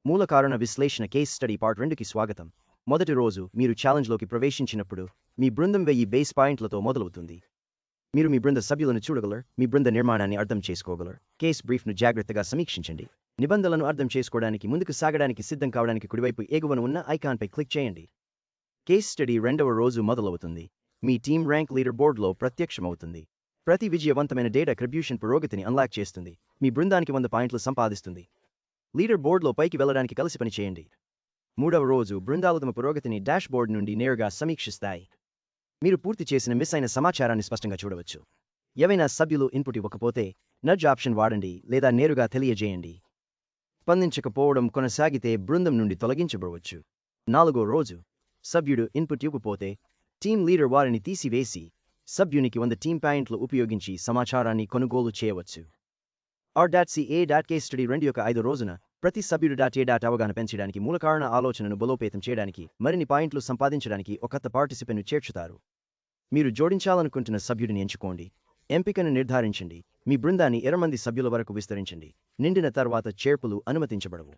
మూల కారణ విశ్లేషణ కేస్ స్టడీ పార్ట్ 2కి స్వాగతం. మొదటి రోజు మీరు ఛాలెంజ్లోకి ప్రవేశించినప్పుడు మీ బృందం 1000 బేస్ పాయింట్లతో మొదలవుతుంది. మీరు మీ బృంద సభ్యులను చూడగలరు, మీ బృంద నిర్మాణాన్ని అర్థం చేసుకోగలరు. కేస్ బ్రీఫ్ను జాగ్రత్తగా సమీక్షించండి. నిబంధనలను అర్థం చేసుకోవడానికి ముందుకు సాగడానికి సిద్ధం కావడానికి కుడివైపు ఎగువన ఉన్న ఐకాన్పై క్లిక్ చేయండి. కేస్ స్టడీ 2వ రోజు మొదలవుతుంది. మీ టీమ్ ర్యాంక్ లీడర్ బోర్డులో ప్రత్యక్షమవుతుంది. ప్రతి విజయవంతమైన డేటా కంట్రిబ్యూషన్ పురోగతిని అన్లాక్ చేస్తుంది. మీ బృందానికి 100 పాయింట్లు సంపాదిస్తుంది. లీడర్ బోర్డులో పైకి వెళ్ళడానికి కలిసి పని చేయండి. 3వ రోజు బృందాలు తమ పురోగతిని డాష్ బోర్డ్ నుండి నేరుగా సమీక్షిస్తాయి. మీరు పూర్తి చేసిన మిస్ అయిన సమాచారాన్ని స్పష్టంగా చూడవచ్చు. ఏవైనా సభ్యులు ఇన్పుట్ ఇవ్వకపోతే నడ్జ్ ఆప్షన్ వాడండి లేదా నేరుగా తెలియజేయండి. స్పందించకపోవడం కొనసాగితే బృందం నుండి తొలగించబడవచ్చు. 4వ రోజు సభ్యుడు ఇన్పుట్ ఇవ్వకపోతే టీమ్ లీడర్ వారిని తీసివేసి సభ్యునికి 100 టీమ్ పాయింట్లు ఉపయోగించి సమాచారాన్ని కొనుగోలు చేయవచ్చు. కేస్ స్టడీ 2 యొక్క 5వ రోజున ప్రతి సభ్యుడు అవగాహన పెంచడానికి మూల కారణ ఆలోచనను బలోపేతం చేయడానికి మరిన్ని పాయింట్లు సంపాదించడానికి ఒక కొత్త పార్టిసిపెంట్ను చేర్చుతారు. మీరు జోడించాలనుకుంటున్న సభ్యుడిని ఎంచుకోండి. ఎంపికను నిర్ధారించండి. మీ బృందాన్ని 20 మంది సభ్యుల వరకు విస్తరించండి. నిండిన తర్వాత చేర్పులు అనుమతించబడవు.